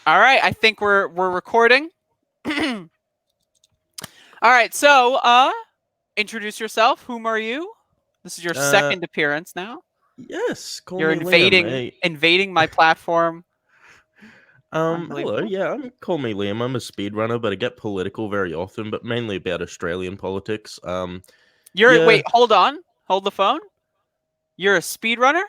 All right, I think we're recording. All right, so introduce yourself. Whom are you? This is your Uh, second appearance now. yes, call You're me Liam, invading my platform. Hello, Unbelievable. yeah, call me Liam. I'm a speedrunner, but I get political very often, but mainly about Australian politics. Yeah, Wait, hold on. Hold the phone. You're a speedrunner?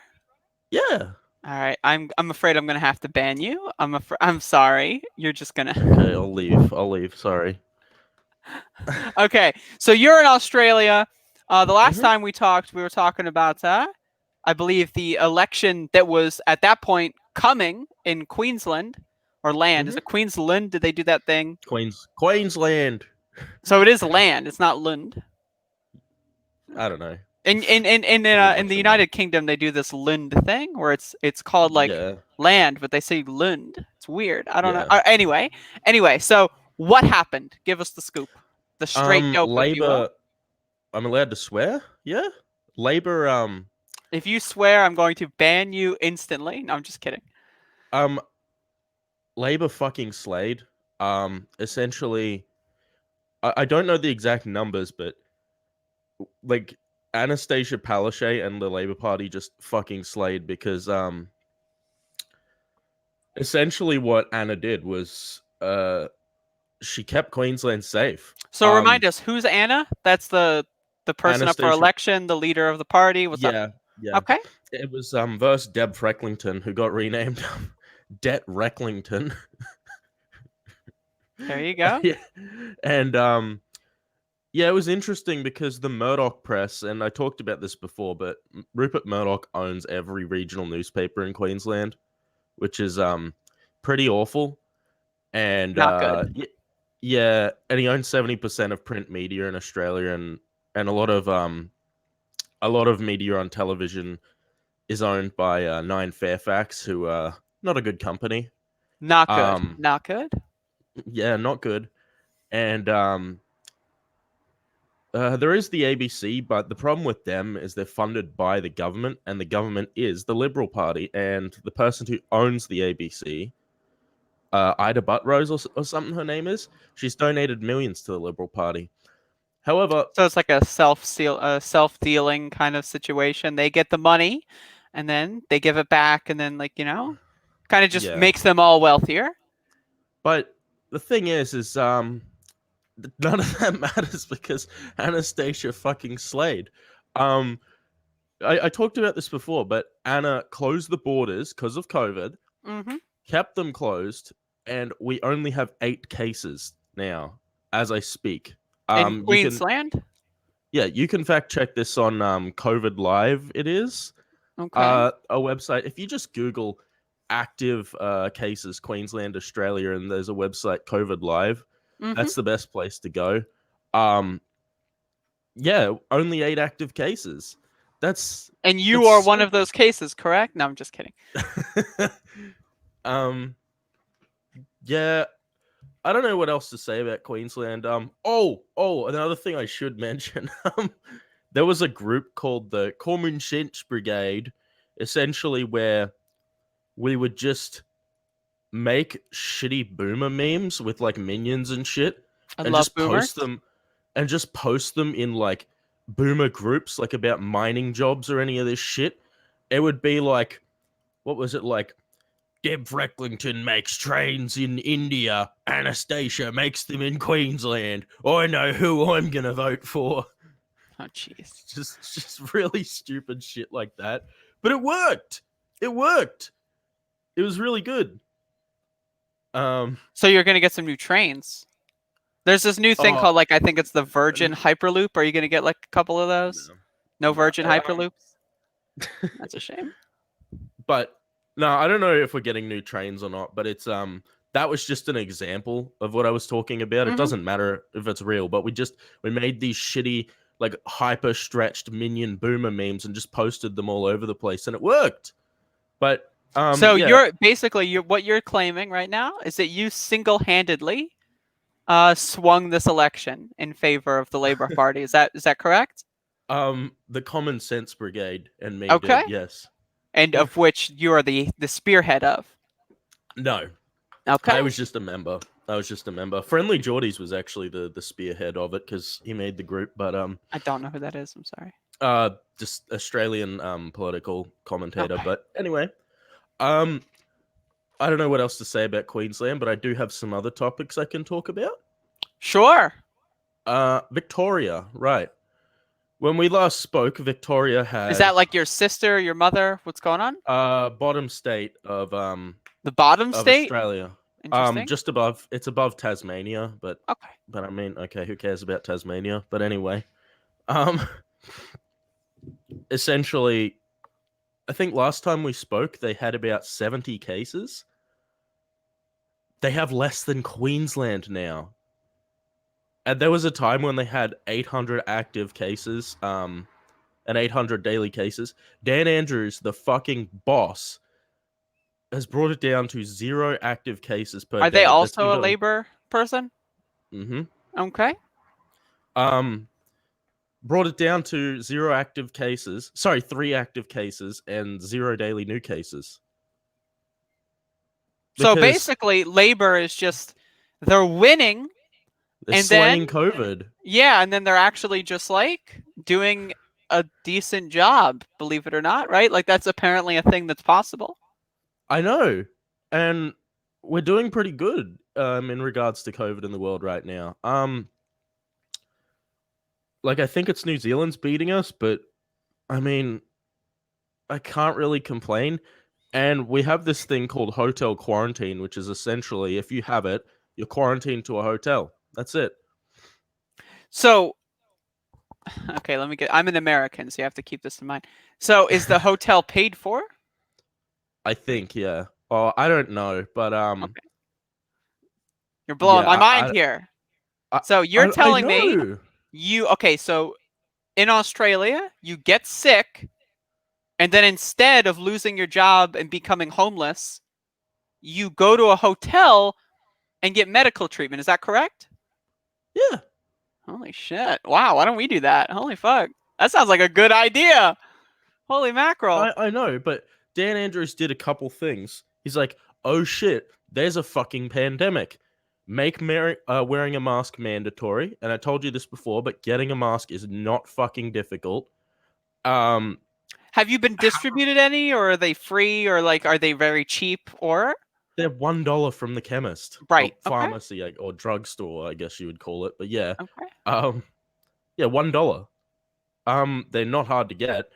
yeah. All right, I'm afraid I'm going to have to ban you. I'm sorry. You're just going Okay, to I'll leave. Sorry. Okay. So you're in Australia. The last hmm time we talked, we were talking about I believe the election that was at that point coming in Queensland or land. Is hmm it Queensland? Did they do that thing? Queensland. So it is land. It's not Lund. I don't know. All a In bunch the of mud. United Kingdom, they do this Lund thing where it's called like Yeah, land, but they say Lund. It's weird. I don't know. yeah. Anyway. So what happened? Give us the scoop, the straight dope, if you will. Labor. I'm allowed to swear. Yeah, Labor. If you swear, I'm going to ban you instantly. No, I'm just kidding. Um, Labor fucking slayed. Essentially, I don't know the exact numbers, but like Anastasia Palaszczuk and the Labour Party just fucking slayed because essentially what Anna did was she kept Queensland safe. So remind us, who's Anna? That's the person up for Anastasia, election, the leader of the party. What's up? yeah, yeah. Okay, It was versus Deb Frecklington, who got renamed Det Recklington. there you go. Yeah. And yeah, it was interesting because the Murdoch press, and I talked about this before, but Rupert Murdoch owns every regional newspaper in Queensland, which is pretty awful. And Not good. yeah, and he owns 70% of print media in Australia, and a lot of media on television is owned by Nine Fairfax, who not a good company. Not good. Um, Not good. yeah, not good. And there is the ABC, but the problem with them is they're funded by the government, and the government is the Liberal Party. And the person who owns the ABC, Ida Buttrose or something her name is, she's donated millions to the Liberal Party. However, So it's like a self dealing kind of situation. They get the money, and then they give it back, and then kind of just yeah. makes them all wealthier. But the thing is none of that matters because Anastasia fucking slayed. Um, I talked about this before, but Anna closed the borders because of COVID, Mm-hmm. kept them closed, and we only have 8 cases now as I speak. In You can, Queensland. yeah, you can fact check this on COVID Live. It is Okay. a website. If you just Google active cases Queensland, Australia, and there's a website COVID Live. Mm-hmm. That's the best place to go. Um, yeah, only 8 active cases. That's And you that's are one so of those cases, correct? No, I'm just kidding. good. um, yeah, I don't know what else to say about Queensland. Another thing I should mention. There was a group called the Common Sense Brigade, essentially where we would just make shitty boomer memes with like minions and shit, I and love just boomers. post them in like boomer groups, like about mining jobs or any of this shit. It would be like, what was it like? Deb Frecklington makes trains in India. Anastasia makes them in Queensland. I know who I'm gonna vote for. Oh, jeez. Just really stupid shit like that. But it worked. It worked. It was really good. Um. So you're gonna get some new trains. There's this new thing Oh called I think it's the Virgin Hyperloop. Are you gonna get like a couple of those? no, No no. Virgin Hyperloops. That's a shame. But no, I don't know if we're getting new trains or not. But it's that was just an example of what I was talking about. It Hmm. doesn't matter if it's real, but we made these shitty like hyper stretched minion boomer memes and just posted them all over the place, and it worked. But So yeah, you're basically what you're claiming right now is that you single-handedly swung this election in favor of the Labour Party. Is that correct? the Common Sense Brigade and me Okay. did, yes. And of which you are the spearhead of. No, Okay. I was just a member. Friendly Geordies was actually the spearhead of it because he made the group. But I don't know who that is. I'm sorry. just Australian political commentator. Okay. But anyway, um, I don't know what else to say about Queensland, but I do have some other topics I can talk about. Sure. Victoria, right? When we last spoke, Victoria Is had that like your sister, your mother? What's going on? bottom state The bottom of state? Australia. Interesting. Just above. It's above Tasmania, Okay. but I mean, okay, who cares about Tasmania? But anyway, um, essentially, I think last time we spoke, they had about 70 cases. They have less than Queensland now. And there was a time when they had 800 active cases, and 800 daily cases. Dan Andrews, the fucking boss, has brought it down to 0 active cases per Are they day. That's been also a going. labor person? Mm-hmm. Okay. Um, Brought it down to 0 active cases. Sorry, 3 active cases and 0 daily new cases. So Because basically, labor is just they're winning, they're and then slaying COVID. yeah, and then they're actually just like doing a decent job, believe it or not, right? Like that's apparently a thing that's possible. I know. And we're doing pretty good in regards to COVID in the world right now. Like I think it's New Zealand's beating us, but I mean, I can't really complain. And we have this thing called hotel quarantine, which is essentially if you have it, you're quarantined to a hotel. That's it. So, okay, let me get. I'm an American, so you have to keep this in mind. So, is the hotel paid for? I think, yeah. Oh, I don't know, but Okay, you're blowing yeah, my mind here. I, So you're I telling me know. okay? So in Australia, you get sick, and then instead of losing your job and becoming homeless, you go to a hotel and get medical treatment. Is that correct? Yeah, Holy shit! Wow, why don't we do that? Holy fuck, that sounds like a good idea. Holy mackerel! I know, but Dan Andrews did a couple things. He's like, oh shit, there's a fucking pandemic. Make wearing a mask mandatory. And I told you this before, but getting a mask is not fucking difficult. Um, Have you been distributed any, or are they free, or like are they very cheap? Or they're $1 from the chemist or right? Okay, pharmacy or drugstore, I guess you would call it. But yeah, okay. um, yeah, $1. They're not hard to get.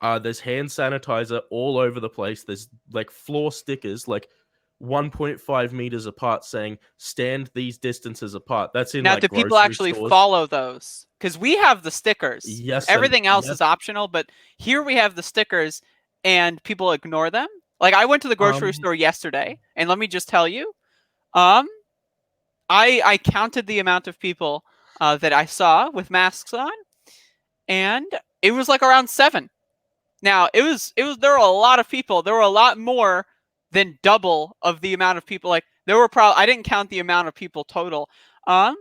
There's hand sanitizer all over the place. There's like floor stickers, like 1.5 meters apart, saying "stand these distances apart." That's in Now, like do people grocery actually stores. follow those? Because we have the stickers. Yes, and Everything else yes. is optional, but here we have the stickers, and people ignore them. Like I went to the grocery Um, store yesterday, and let me just tell you, um, I counted the amount of people that I saw with masks on, and it was like around 7. Now it was there were a lot of people. There were a lot more than double of the amount of people. Like there were probably I didn't count the amount of people total. Um,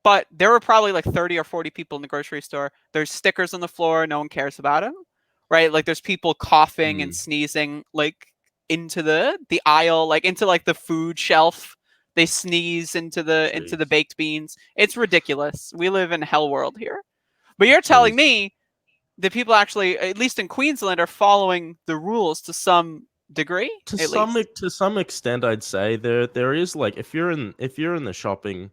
but there were probably like 30 or 40 people in the grocery store. There's stickers on the floor, no one cares about them. Right? Like there's people coughing and hmm, sneezing like into the aisle, like into like the food shelf. They sneeze into the jeez, baked beans. It's ridiculous. We live in hell world here. But you're telling jeez. me that people actually, at least in Queensland, are following the rules to some degree, at least. To some extent, I'd say there is like if you're in the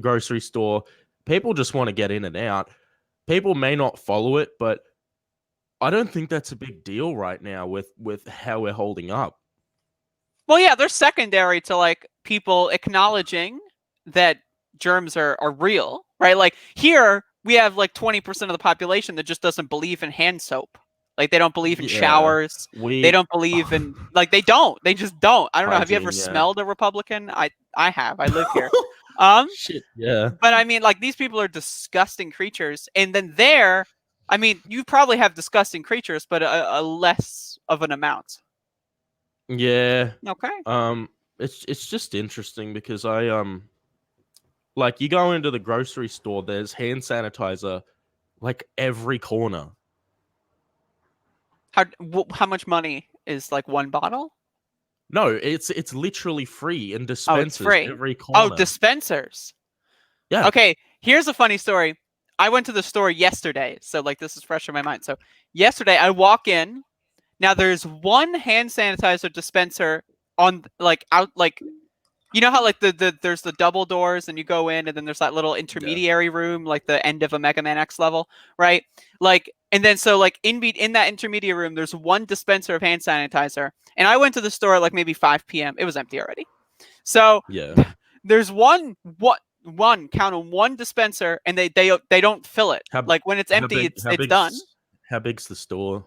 grocery store, people just want to get in and out. People may not follow it, but I don't think that's a big deal right now with how we're holding up. Well, yeah, they're secondary to like people acknowledging that germs are real, right? Like here, we have like 20% of the population that just doesn't believe in hand soap. Like they don't believe in Yeah, showers. They we don't believe in like they don't. They just don't. I don't know. Have you ever hygiene. Yeah. smelled a Republican? I have. I live here. Um, Shit. Yeah. but I mean, like these people are disgusting creatures, and then there, I mean, you probably have disgusting creatures, but a less of an amount. Yeah. Okay. It's just interesting because I like you go into the grocery store, there's hand sanitizer like every corner. How much money is like one bottle? No, it's literally free in Oh, it's dispensers free. every Oh, corner. dispensers. Yeah, Okay, here's a funny story. I went to the store yesterday, so like this is fresh in my mind. So yesterday I walk in. Now there's one hand sanitizer dispenser on like out like you know how like there's the double doors and you go in and then there's that little yeah, intermediary room like the end of a Mega Man X level, right? Like and then so like in that intermediate room there's one dispenser of hand sanitizer. And I went to the store at like maybe 5 p.m. It was empty already. So yeah. there's one count on one dispenser and they don't fill it. How Like when it's how empty, big it's done. how big's the store?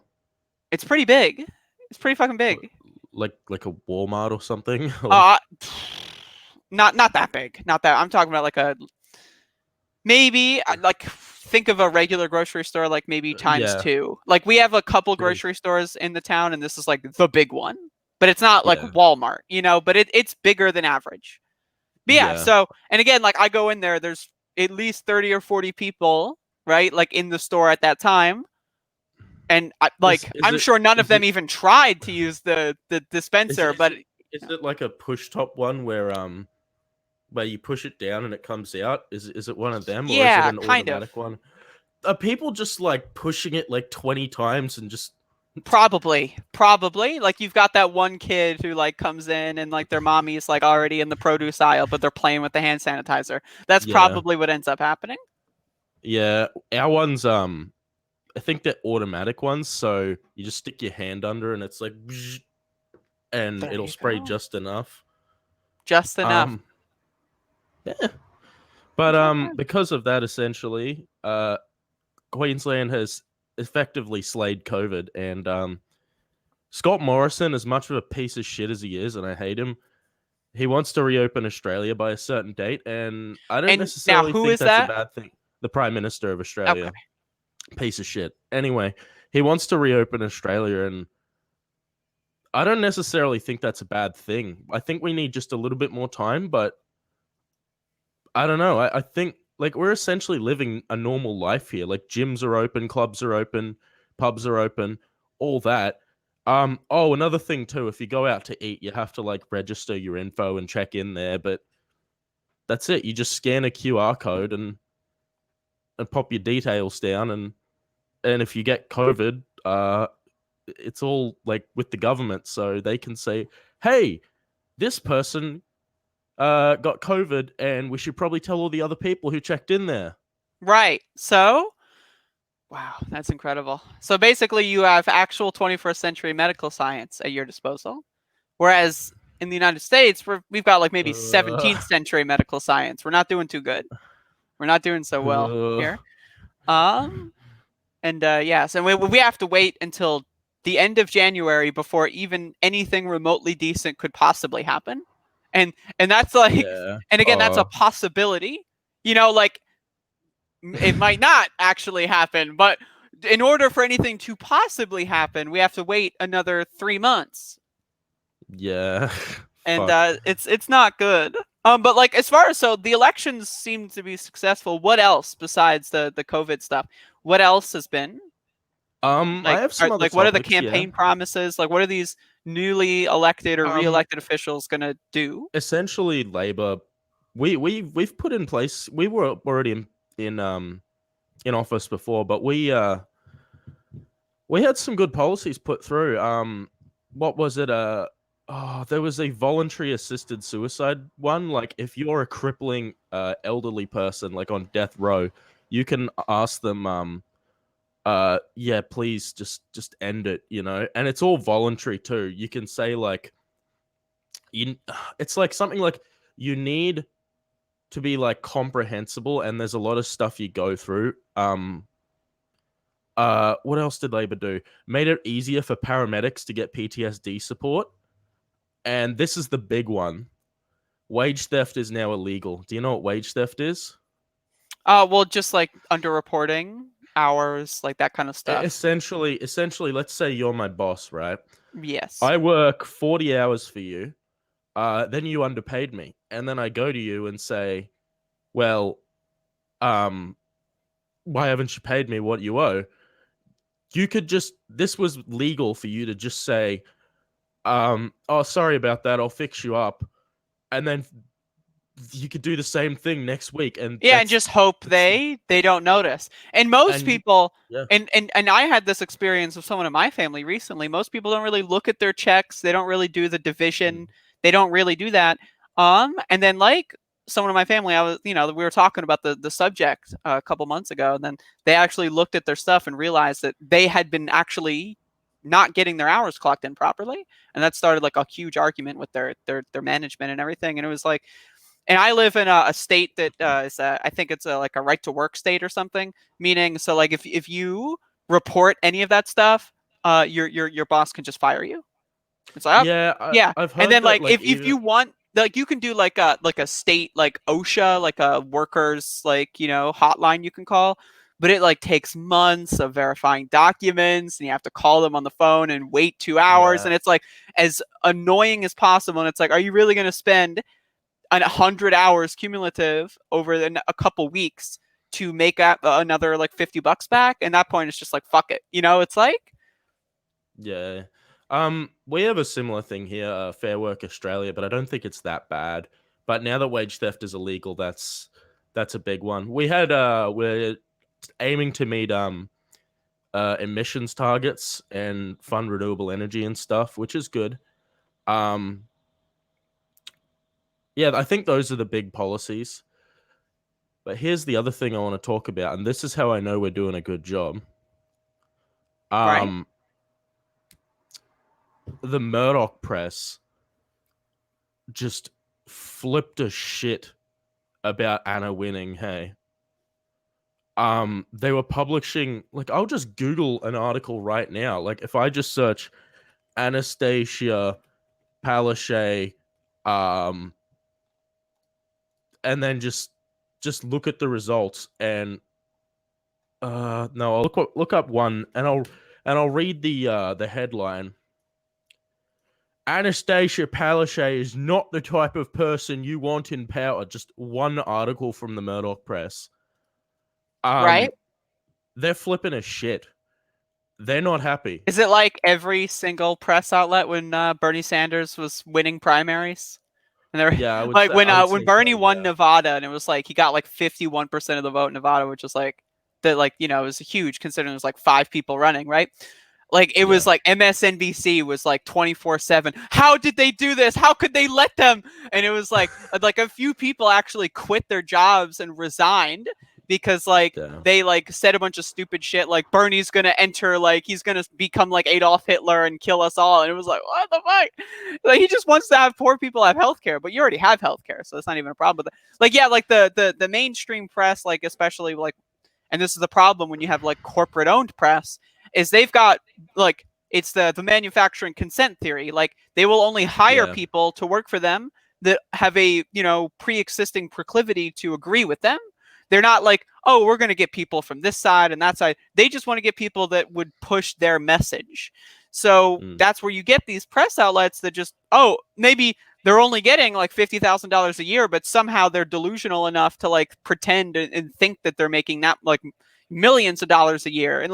It's pretty big. It's pretty fucking What, big. like a Walmart or something? Uh not that big. Not that. I'm talking about like a maybe like think of a regular grocery store like maybe times Yeah, two. Like we have a couple it grocery stores in the town and this is like the big one. But it's not like yeah, Walmart, but it's bigger than average. But yeah, yeah. so and again, like I go in there, there's at least 30 or 40 people, right? Like in the store at that time. And Is I'm sure none of is them it even tried to use the is dispenser, it is but it is it like a push top one where you push it down and it comes out? Is it one of them or is it yeah, an kind of. automatic one? Are people just like pushing it like 20 times and just Probably. Like you've got that one kid who like comes in and like their mommy's like already in the produce aisle, but they're playing with the hand sanitizer. That's yeah. probably what ends up happening. Yeah, our ones I think they're automatic ones, so you just stick your hand under and it's like and There it'll you spray go. just enough. Just enough. Um yeah. But That's not bad. because of that essentially, Queensland has effectively slayed COVID and Scott Morrison, as much of a piece of shit as he is, and I hate him, he wants to reopen Australia by a certain date, and I don't And now necessarily who think is that's a that? bad thing. The Prime Minister of Okay. Australia, piece of shit. Anyway, he wants to reopen Australia, and I don't necessarily think that's a bad thing. I think we need just a little bit more time, but I don't know. I think like we're essentially living a normal life here. Like gyms are open, clubs are open, pubs are open, all that. Oh, another thing too, if you go out to eat, you have to like register your info and check in there, but that's it. You just scan a QR code and pop your details down and if you get COVID, it's all like with the government, so they can say, "Hey, this person got COVID, and we should probably tell all the other people who checked in there." Right. So, wow, that's incredible. So basically you have actual 21st century medical science at your disposal. Whereas in the United States, we've got like maybe Uh, 17th century medical science. We're not doing too good. We're not doing so well uh, here. Um, and yes, and we have to wait until the end of January before even anything remotely decent could possibly happen. And that's like, yeah. and again, that's a possibility. Like it might not actually happen, but in order for anything to possibly happen, we have to wait another 3 months. Yeah. And Fuck. it's not good. But like as far as so the elections seem to be successful. What else besides the COVID stuff? What else has been I have some other like what are the topics. Yeah. campaign promises? Like what are these newly elected or Um, re-elected officials gonna do? essentially, Labor. We've put in place. We were already in office before, but we had some good policies put through. What was it? Oh, there was a voluntary assisted suicide one. Like, if you're a crippling elderly person, like on death row, you can ask them, yeah, please just end it, and it's all voluntary too. You can say like, you, it's like something like you need to be like comprehensible, and there's a lot of stuff you go through. What else did Labor do? Made it easier for paramedics to get PTSD support. And this is the big one. Wage theft is now illegal. Do you know what wage theft is? Well, just like underreporting hours, like that kind of stuff. Essentially, let's say you're my boss, right? Yes. I work 40 hours for you. Then you underpaid me. And then I go to you and say, well, um, why haven't you paid me what you owe? This was legal for you to just say, Oh, sorry about that. I'll fix you up. And then you could do the same thing next week, and Yeah, and just hope that's they don't notice. And most and people, yeah, and I had this experience with someone in my family recently. Most people don't really look at their checks. They don't really do the mm, division. They don't really do that. And then like someone in my family, I was, we were talking about the subject a couple months ago, and then they actually looked at their stuff and realized that they had been actually not getting their hours clocked in properly, and that started like a huge argument with their management and everything. And it was like, and I live in a state that is I think it's like a right to work state or something. Meaning, so like if you report any of that stuff, your boss can just fire you. It's like, oh, yeah. yeah. I've And heard then that like like if even you want, like you can do like a state like OSHA, like a workers like hotline you can call, but it like takes months of verifying documents, and you have to call them on the phone and wait 2 hours, yeah and it's like as annoying as possible. And it's like, are you really going to spend 100 hours cumulative over a couple weeks to make up another like $50 back? And that point, it's just like fuck it. It's like yeah. We have a similar thing here, Fair Work Australia, but I don't think it's that bad. But now that wage theft is illegal, that's a big one. We're aiming to meet emissions targets and fund renewable energy and stuff, which is good. Um, yeah, I think those are the big policies. But here's the other thing I want to talk about, and this is how I know we're doing a good job. right. Um, the Murdoch press just flipped a shit about Anna winning. Hey, they were publishing, like, I'll just Google an article right now. Like, if I just search Anastasia Palaszczuk, um, and then just look at the results, and no, I'll look up one, and I'll read the headline. Anastasia Palaszczuk is not the type of person you want in power. Just one article from the Murdoch press. Right. Um, they're flipping a shit. They're not happy. Is it like every single press outlet when Bernie Sanders was winning primaries? And they're Yeah, like I would when say so. Bernie won Yeah, Nevada, and it was like he got like 51% of the vote in Nevada, which is like that, like it was huge considering there was like five people running, right? Like it was yeah, like MSNBC was like 24/7. How did they do this? How could they let them? And it was like a few people actually quit their jobs and resigned because like yeah, they like said a bunch of stupid shit like Bernie's gonna enter, like he's gonna become like Adolf Hitler and kill us all. And it was like, what the fuck? Like he just wants to have poor people have healthcare, but you already have healthcare, so that's not even a problem. But like yeah, like the mainstream press, like especially like, and this is the problem when you have like corporate owned press, is they've got like it's the manufacturing consent theory. Like they will only hire yeah. people to work for them that have a pre-existing proclivity to agree with them. They're not like, oh, we're going to get people from this side and that side. They just want to get people that would push their message. So Mm, that's where you get these press outlets that just, oh, maybe they're only getting like $50,000 a year, but somehow they're delusional enough to like pretend and think that they're making that like millions of dollars a year. And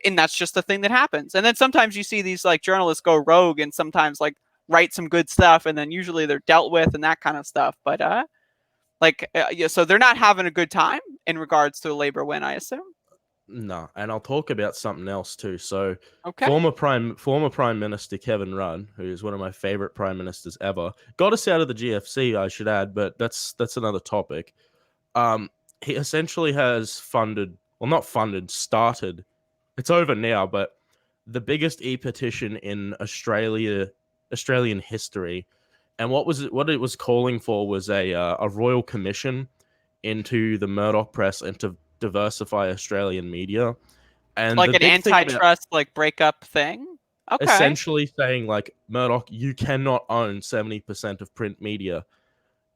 and that's just the thing that happens. And then sometimes you see these like journalists go rogue and sometimes like write some good stuff, and then usually they're dealt with and that kind of stuff. But yeah, so they're not having a good time in regards to a labor win, I assume. no, and I'll talk about something else too. So, Okay. former Prime Minister Kevin Rudd, who is one of my favorite prime ministers ever, got us out of the GFC. I should add, but that's another topic. He essentially has funded, well, not funded, started. It's over now, but the biggest e-petition in Australian history. And what it was calling for was a royal commission into the Murdoch press and to diversify Australian media. And Like the an big thing about antitrust like breakup thing. Okay. essentially saying, like, Murdoch, you cannot own 70% of print media,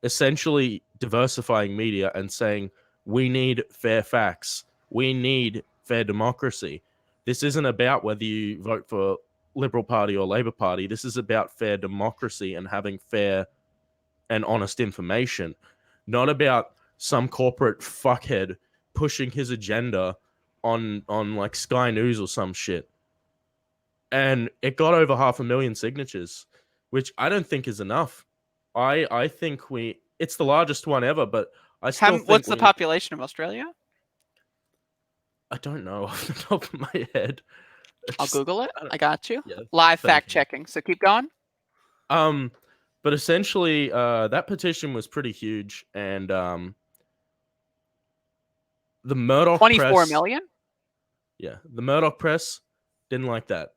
essentially diversifying media and saying, we need fair facts, we need fair democracy. This isn't about whether you vote for Liberal Party or Labor Party. This is about fair democracy and having fair and honest information, not about some corporate fuckhead pushing his agenda on like Sky News or some shit. and it got over 500,000 signatures, which I don't think is enough. I think it's the largest one ever, but I still think What's the population of Australia? I don't know off the top of my head. I'll Google it. I don't, I got you. yeah, Live thank fact you. checking. So keep going. Um, but essentially, that petition was pretty huge, and the Murdoch 24 press, million? yeah, the Murdoch press didn't like that.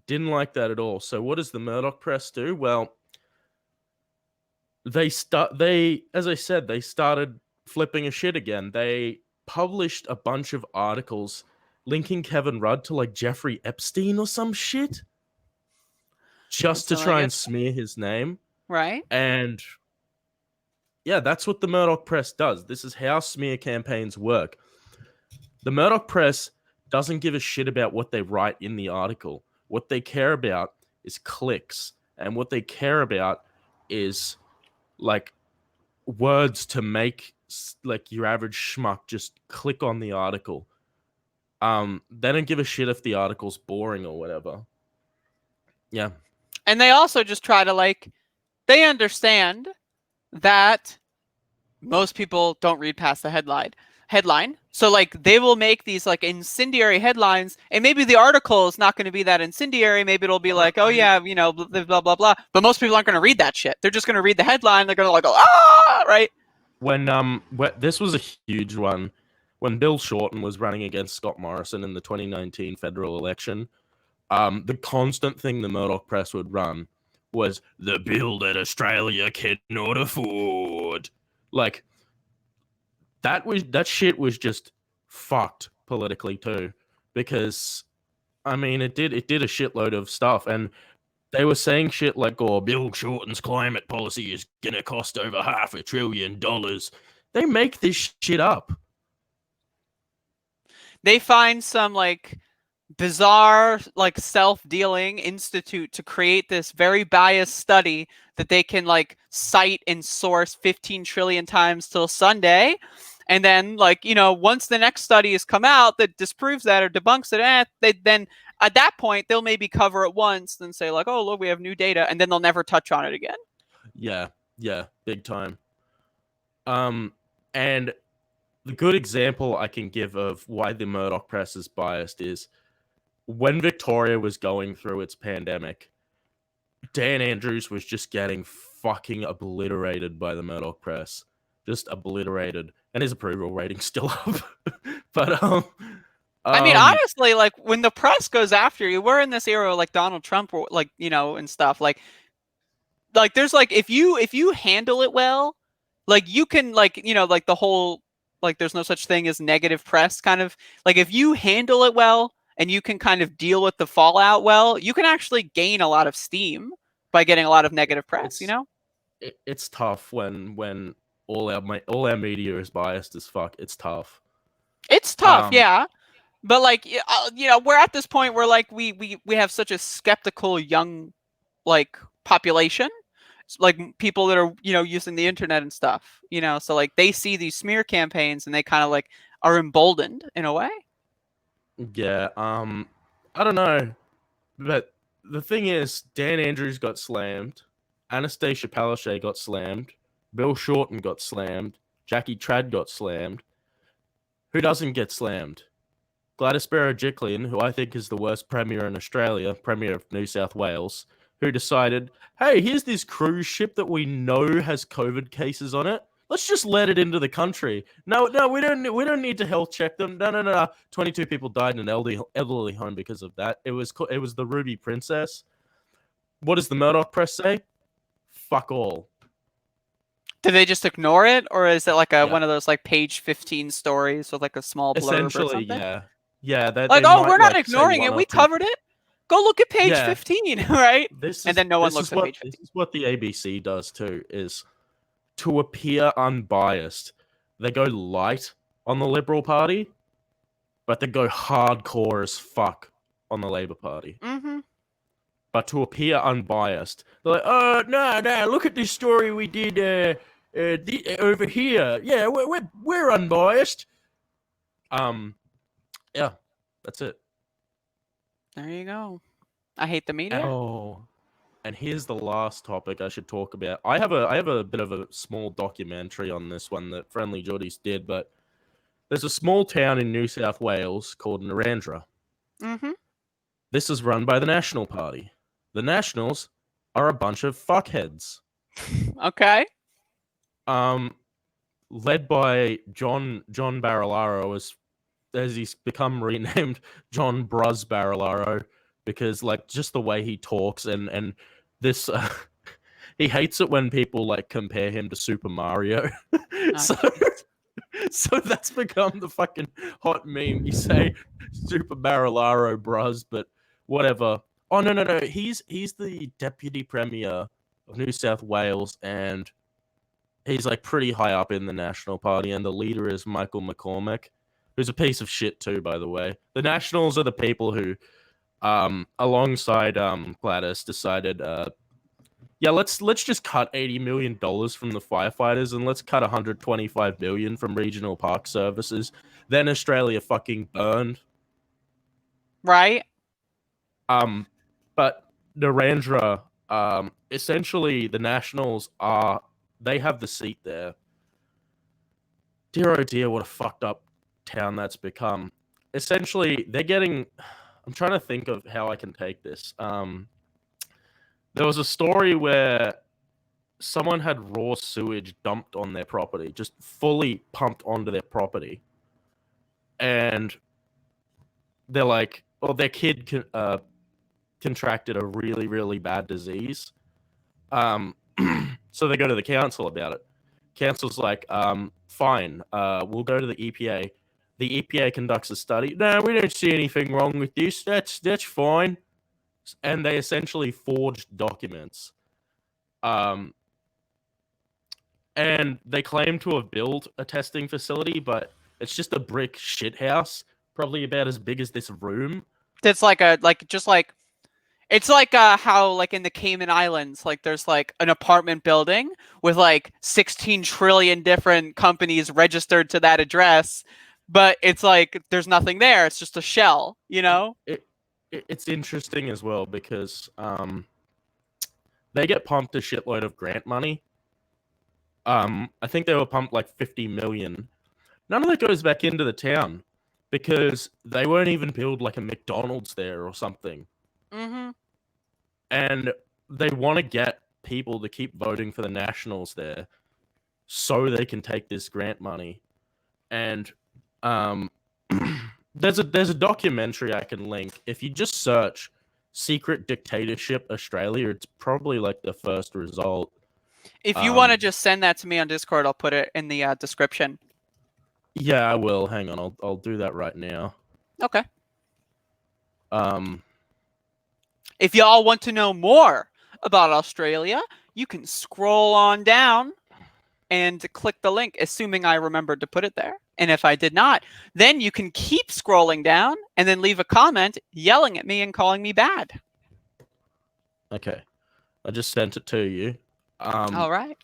Didn't like that at all. So what does the Murdoch press do? Well, as I said, they started flipping a shit again. They published a bunch of articles linking Kevin Rudd to like Jeffrey Epstein or some shit just to So I try and guess, smear his name. right? And yeah, that's what the Murdoch press does. This is how smear campaigns work. The Murdoch press doesn't give a shit about what they write in the article. What they care about is clicks. And what they care about is like words to make like your average schmuck just click on the article. They don't give a shit if the article's boring or whatever. Yeah. And they also just try to they understand that most people don't read past the headline. So they will make these incendiary headlines, and maybe the article is not going to be that incendiary. Maybe it'll be like, oh yeah, blah blah blah blah. But most people aren't going to read that shit. They're just going to read the headline. They're going to go, ah, right. When this was a huge one when Bill Shorten was running against Scott Morrison in the 2019 federal election. The constant thing the Murdoch press would run was the bill that Australia cannot afford. Like that shit was just fucked politically too, because I mean it did a shitload of stuff, and they were saying shit like, "Oh, Bill Shorten's climate policy is gonna cost over $500 billion." They make this shit up. They find some bizarre self-dealing institute to create this very biased study that they can cite and source 15 trillion times till Sunday, and then once the next study has come out that disproves that or debunks it, they then at that point they'll maybe cover it once, then say oh look, we have new data, and then they'll never touch on it again. Yeah, big time. And the good example I can give of why the Murdoch press is biased is when Victoria was going through its pandemic, Dan Andrews was just getting fucking obliterated by the Murdoch press. Just obliterated. And his approval rating's still up. But I mean, honestly, when the press goes after you, we're in this era like Donald Trump, and stuff. There's if you handle it well, you can the whole there's no such thing as negative press kind of, if you handle it well and you can kind of deal with the fallout well, you can actually gain a lot of steam by getting a lot of negative press. It's tough when all our media is biased as fuck. It's tough. It's tough, yeah. But we're at this point where we have such a skeptical young population, people that are using the internet and stuff, so they see these smear campaigns and they kind of are emboldened in a way. Yeah, I don't know, but the thing is, Dan Andrews got slammed, Anastasia Palaszczuk got slammed, Bill Shorten got slammed, Jackie Trad got slammed. Who doesn't get slammed? Gladys Berejiklian, who I think is the worst premier in Australia, Premier of New South Wales, who decided, hey, here's this cruise ship that we know has COVID cases on it. Let's just let it into the country. No, we don't need to health check them. No. 22 people died in an elderly home because of that. It was the Ruby Princess. What does the Murdoch press say? Fuck all. Do they just ignore it, or is it one of those page 15 stories with a small blurb or something? Yeah. They we're not ignoring it. We covered it. Go look at page 15, right? And then no one looks at page 15. This is what the ABC does too, is to appear unbiased. They go light on the Liberal Party, but they go hardcore as fuck on the Labour Party. Mm-hmm. But to appear unbiased, they're like, oh, no, look at this story we did over here. Yeah, we're unbiased. Yeah, that's it. There you go. I hate the media. Oh, and here's the last topic I should talk about. I have a bit of a small documentary on this one that Friendly Geordies did, but there's a small town in New South Wales called Narrandera. Mm-hmm. This is run by the National Party. The Nationals are a bunch of fuckheads. Okay. Um, led by John Barilaro, as he's become renamed John Bruz Barilaro, because like just the way he talks and this he hates it when people like compare him to Super Mario. Oh, so jeez. so that's become the fucking hot meme. You say Super Barilaro Bruz, but whatever. Oh no, he's the deputy premier of New South Wales, and he's like pretty high up in the National Party, and the leader is Michael McCormack, who's a piece of shit too, by the way. The Nationals are the people who, alongside Gladys, decided, yeah, let's just cut $80 million from the firefighters, and let's cut 125 million from regional park services. Then Australia fucking burned. Right. But Narendra, essentially, the Nationals are they have the seat there. Dear oh dear, what a fucked up town that's become. Essentially, they're getting. I'm trying to think of how I can take this. There was a story where someone had raw sewage dumped on their property, just fully pumped onto their property, and they're like, well, their kid contracted a really, really bad disease. So they go to the council about it. Council's like, fine, we'll go to the EPA. The EPA conducts a study. No, we don't see anything wrong with this. That's fine. And they essentially forged documents. Um, and they claim to have built a testing facility, but it's just a brick shithouse, probably about as big as this room. It's like it's like how like in the Cayman Islands, like there's like an apartment building with like 16 trillion different companies registered to that address, but it's like there's nothing there. It's just a shell, you know? It's interesting as well because they get pumped a shitload of grant money. I think they were pumped like 50 million. None of that goes back into the town because they won't even build like a McDonald's there or something. Mm-hmm. And they want to get people to keep voting for the Nationals there so they can take this grant money. And um, there's a documentary I can link. If you just search "secret dictatorship Australia," it's probably like the first result. If you want to Um, just send that to me on Discord, I'll put it in the description. yeah, I will. Hang on, I'll do that right now. Okay. Um, If y'all want to know more about Australia, you can scroll on down and click the link, assuming I remembered to put it there. And if I did not, then you can keep scrolling down and then leave a comment yelling at me and calling me bad. okay, I just sent it to you. All right.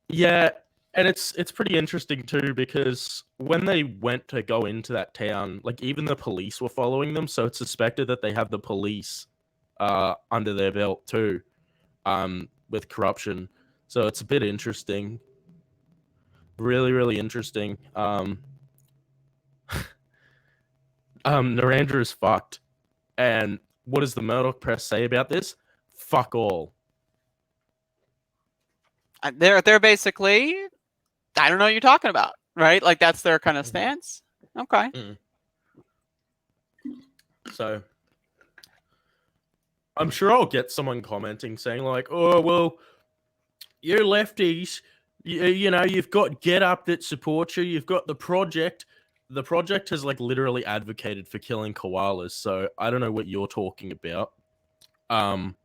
Yeah, and it's pretty interesting too because when they went to go into that town, like even the police were following them, so it's suspected that they have the police under their belt too, with corruption. So it's a bit interesting. Really, really interesting. Narendra is fucked. And what does the Murdoch press say about this? Fuck all. They're basically, I don't know what you're talking about, right? Like that's their kind of stance. Okay. Mm. So I'm sure I'll get someone commenting saying like, "Oh well, you lefties, you know, you've got Get Up that supports you. You've got the project. The project has like literally advocated for killing koalas. So I don't know what you're talking about. Um,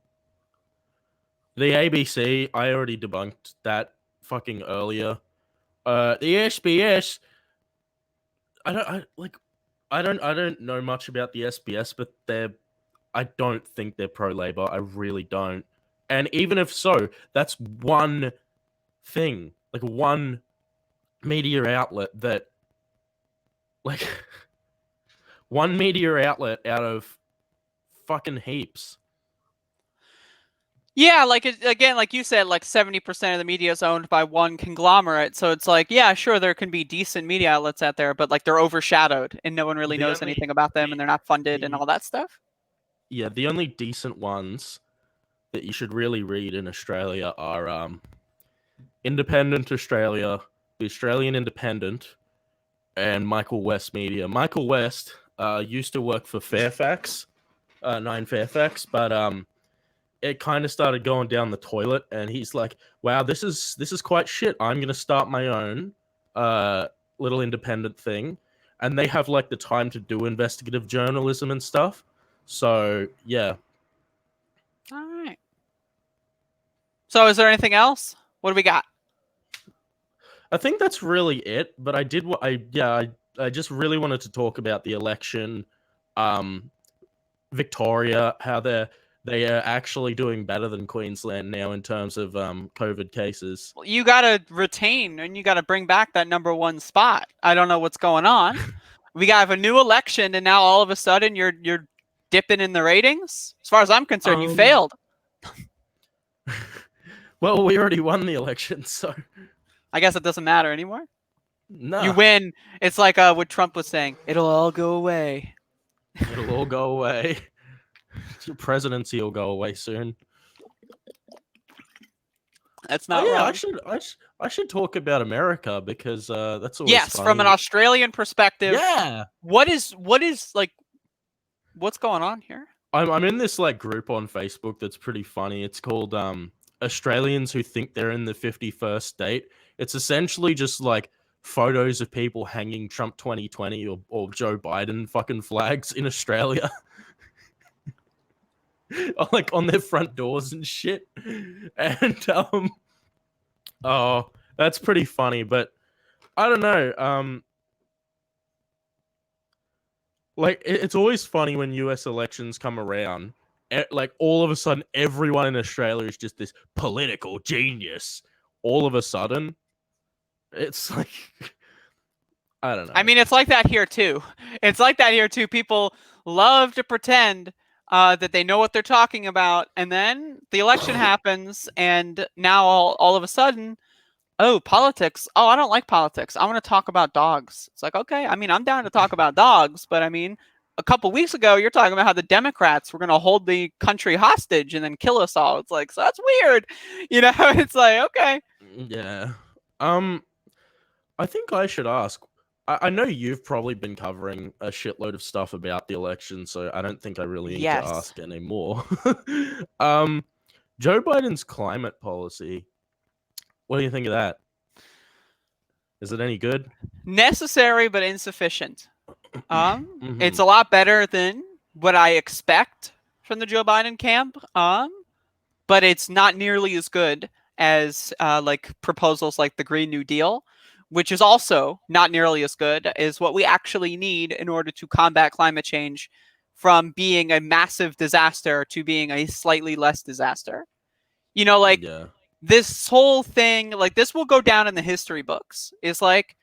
the ABC, I already debunked that fucking earlier. The SBS, I don't know much about the SBS, but I don't think they're pro Labor. I really don't. And even if so, that's one thing, like one media outlet that, like, one media outlet out of fucking heaps. Yeah, again, like you said, like 70% of the media is owned by one conglomerate. So it's like, yeah, sure, there can be decent media outlets out there, but like they're overshadowed and no one really The knows only anything about them the and they're not funded and the all that stuff. yeah, the only decent ones that you should really read in Australia are Independent Australia, the Australian Independent, and Michael West Media. Michael West used to work for Fairfax, Nine Fairfax, but it kind of started going down the toilet, and he's like, "Wow, this is quite shit. I'm gonna start my own little independent thing," and they have like the time to do investigative journalism and stuff. So yeah, All right. So is there anything else? What do we got? I think that's really it. But I did what I yeah I just really wanted to talk about the election, um, Victoria, how they are actually doing better than Queensland now in terms of COVID cases. Well, you got to retain and you got to bring back that number one spot. I don't know what's going on. We got a new election, and now all of a sudden you're dipping in the ratings. As far as I'm concerned, you Um, failed. well, we already won the election, so I guess it doesn't matter anymore. You nah, win. It's like what Trump was saying. It'll all go away. it'll all go away. Your presidency will go away soon. That's Oh not yeah, wrong. I should talk about America because that's always Yes, from an funny. Australian perspective, Yeah, what is like what's going on here? I'm in this like group on Facebook that's pretty funny. It's called Australians who think they're in the 51st state. It's essentially just like photos of people hanging Trump 2020 or Joe Biden fucking flags in Australia. Like on their front doors and shit. And oh, that's pretty funny, but I don't know. Like it's always funny when US elections come around. Like all of a sudden everyone in Australia is just this political genius. All of a sudden, it's like I don't I know. mean, it's like that here too. It's like that here too. People love to pretend that they know what they're talking about, and then the election happens, and now all of a sudden, oh, politics. Oh, I don't like politics. I want to talk about dogs. It's like, okay, I mean, I'm down to talk about dogs, but I mean, a couple weeks ago, you're talking about how the Democrats were going to hold the country hostage and then kill us all. It's like, so that's weird. You know, it's like, okay. Yeah. Um I think I should ask. I know you've probably been covering a shitload of stuff about the election, so I don't think I really need to Yes. ask anymore. um, Joe Biden's climate policy. What do you think of that? Is it any good? Necessary, but insufficient. It's Hmm. a lot better than what I expect from the Joe Biden camp. But it's not nearly as good as like proposals like the Green New Deal, which is also not nearly as good as what we actually need in order to combat climate change from being a massive disaster to being a slightly less disaster. You know, like Yeah. this whole thing, like this will go down in the history books. Is like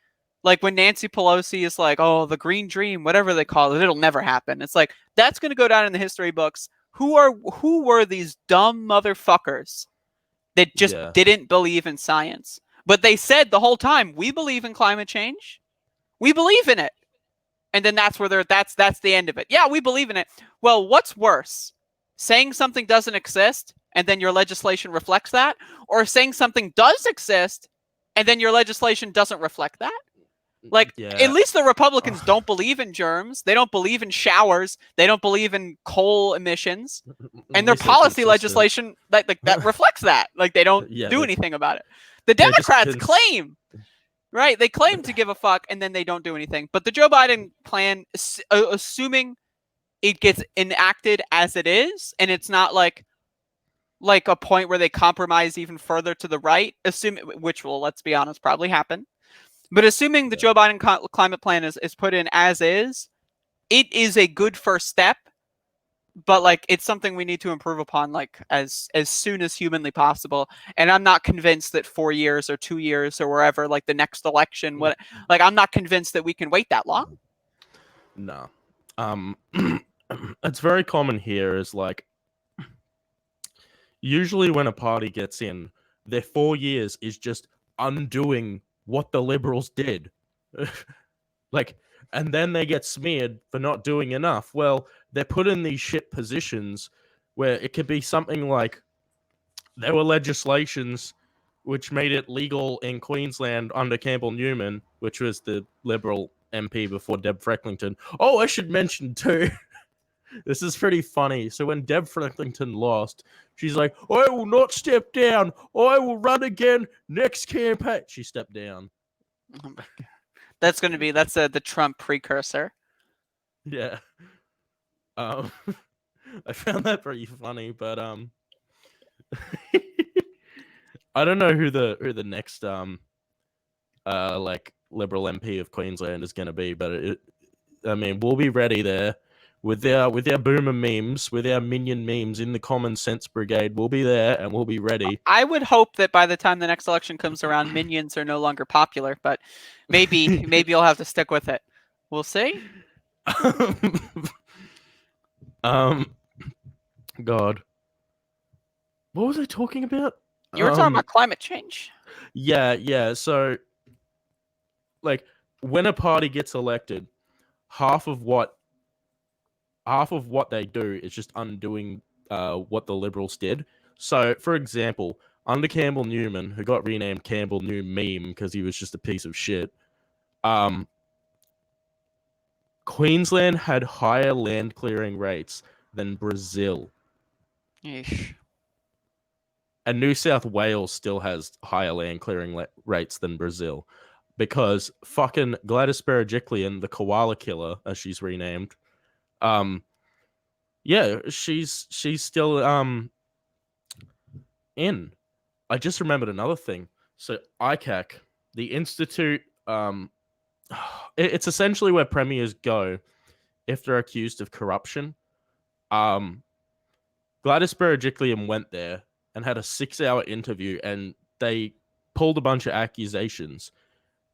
when Nancy Pelosi is like, "Oh, the green dream, whatever they call it, it'll never happen." It's like that's going to go down in the history books. Who were these dumb motherfuckers that just Yeah. didn't believe in science? But they said the whole time, "We believe in climate change. We believe in it." And then that's where that's the end of it. Yeah, we believe in it. Well, what's worse? Saying something doesn't exist and then your legislation reflects that, or saying something does exist and then your legislation doesn't reflect that? Like, at Yeah. least the Republicans don't believe in germs. They don't believe in showers. They don't believe in coal emissions. At And their least they're policy consistent. legislation that reflects that. Like, they don't Yeah, do they anything about it. The they're just Democrats claim, right? They claim to give a fuck and then they don't do anything. But the Joe Biden plan, assuming it gets enacted as it is, and it's not like a point where they compromise even further to the right, which will, let's be honest, probably happen. But assuming the yeah. Joe Biden climate plan is put in as is, it is a good first step. But like it's something we need to improve upon like as soon as humanly possible. And I'm not convinced that 4 years or 2 years or wherever like the next election, like I'm not convinced that we can wait that long. No. it's very common here is like usually when a party gets in, their 4 years is just undoing what the Liberals did. Like, and then they get smeared for not doing enough. Well, they're put in these shit positions where it could be something like there were legislations which made it legal in Queensland under Campbell Newman, which was the Liberal MP before Deb Frecklington. Oh, I should mention too, this is pretty funny. So when Deb Frecklington lost, she's like, I will not step down. I will run again next campaign. She stepped down. Oh my God. That's the Trump precursor. Yeah. Um, I found that pretty funny, but I don't know who the next like Liberal MP of Queensland is going to be, but I mean, we'll be ready there with our boomer memes, with our minion memes in the common sense brigade. We'll be there and we'll be ready. I would hope that by the time the next election comes around, minions are no longer popular, but maybe you'll have to stick with it. We'll see. um, God, what was I talking about? You were talking about climate change. Yeah. So, like, when a party gets elected, half of what they do is just undoing what the Liberals did. So, for example, under Campbell Newman, who got renamed Campbell New Meme because he was just a piece of shit, um, Queensland had higher land clearing rates than Brazil. Yeesh. And New South Wales still has higher land clearing rates than Brazil because fucking Gladys Berejiklian, the koala killer, as she's renamed, yeah, she's still in. I just remembered another thing. So ICAC, the institute, it's essentially where premiers go if they're accused of corruption. Gladys Berejiklian went there and had a 6-hour interview, and they pulled a bunch of accusations.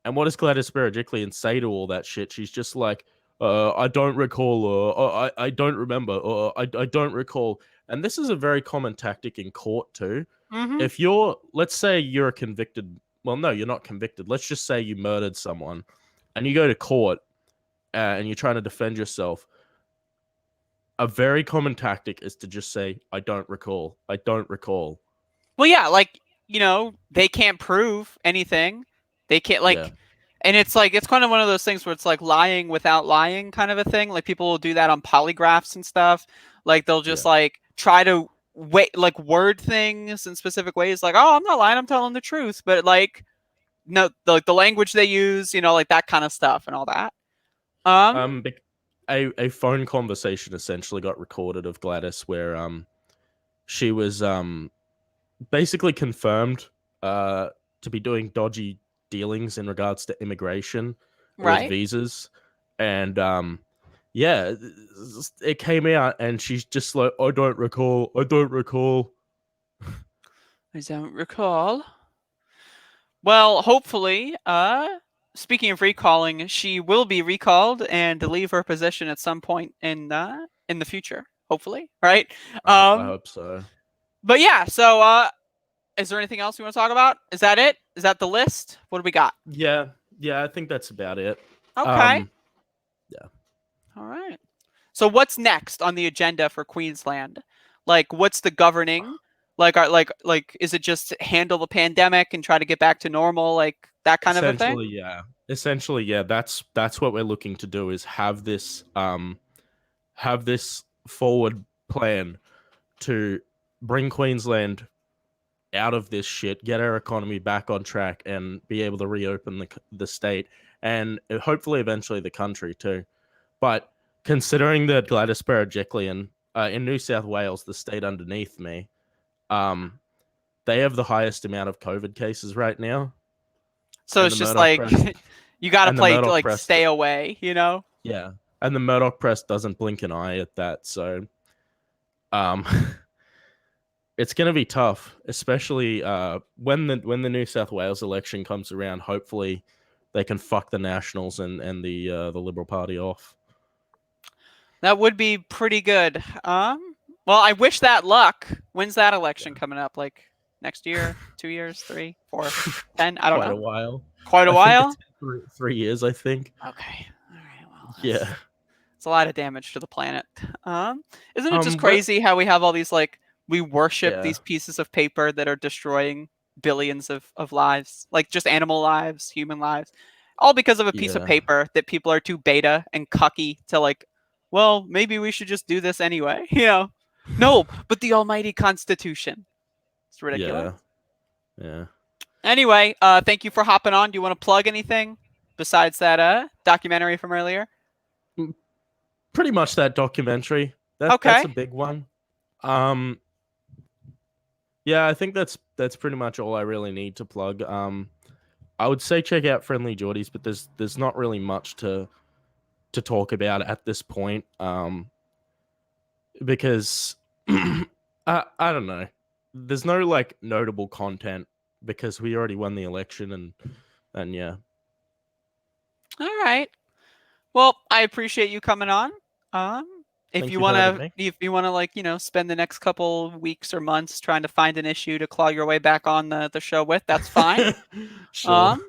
And what does Gladys Berejiklian say to all that shit? She's just like, I don't recall, or I don't remember, or I don't recall. And this is a very common tactic in court too. Mm-hmm. If let's say you're a convicted, well, no, you're not convicted. Let's just say you murdered someone and you go to court and you're trying to defend yourself. A very common tactic is to just say, I don't recall. I don't recall. Well, yeah, like they can't prove anything. They can't Yeah. and it's like it's kind of one of those things where it's like lying without lying kind of a thing. Like people will do that on polygraphs and stuff. Like they'll just Yeah. like try to word things in specific ways. Like, oh, I'm not lying, I'm telling the truth. But like, no, the language they use, like that kind of stuff and all that. Um, a phone conversation essentially got recorded of Gladys where she was basically confirmed to be doing dodgy dealings in regards to immigration with Right. visas, and yeah, it came out, and she's just like, I don't recall. I don't recall. I don't recall. Well, hopefully, speaking of recalling, she will be recalled and leave her position at some point in the future. Hopefully, right? I Um, hope so. but yeah. So, is there anything else you want to talk about? Is that it? Is that the list? What do we got? Yeah, I think that's about it. Okay. Um, yeah. All right. So, what's next on the agenda for Queensland? Like, what's the governing? Like, is it just handle the pandemic and try to get back to normal, like that kind of a thing? Essentially, yeah. That's what we're looking to do is have this forward plan to bring Queensland out of this shit, get our economy back on track, and be able to reopen the state and hopefully eventually the country too. But considering that Gladys Berejiklian in New South Wales, the state underneath me, they have the highest amount of COVID cases right now, So and it's the just Murdoch like press you got to and the play Murdoch like press, stay away. yeah, and the Murdoch press doesn't blink an eye at that. So, um, it's going to be tough, especially when the New South Wales election comes around. Hopefully, they can fuck the Nationals and the Liberal Party off. That would be pretty good. Well, I wish that luck. When's that election coming up? Like next year, 2 years, 3, 4, 10? I don't Quite a know. while. Quite a I think while. it's 3 years. I think. Okay. All right. Well, Yeah. it's a lot of damage to the planet. Isn't it just What? crazy how we have all these like we worship Yeah. these pieces of paper that are destroying billions of lives, like just animal lives, human lives, all because of a piece of Yeah. paper that people are too beta and cucky to like. Well, maybe we should just do this anyway. No, but the Almighty Constitution. It's ridiculous. Yeah. Yeah. Anyway, thank you for hopping on. Do you want to plug anything besides that documentary from earlier? Pretty much that documentary. That's Okay. a big one. Um. Yeah, I think that's pretty much all I really need to plug. I would say check out Friendly Geordies, but there's not really much to talk about at this point. Because I don't know. There's no like notable content because we already won the election and yeah. All right. Well, I appreciate you coming on. Um, if Thank you you for having wanna, me. if you wanna, like, spend the next couple weeks or months trying to find an issue to claw your way back on the show with, that's fine. Sure. Um,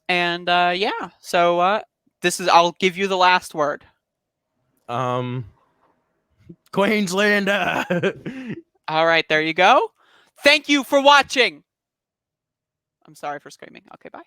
and yeah. So I'll give you the last word. Um, Queenslander. All right, there you go. Thank you for watching. I'm sorry for screaming. Okay, bye.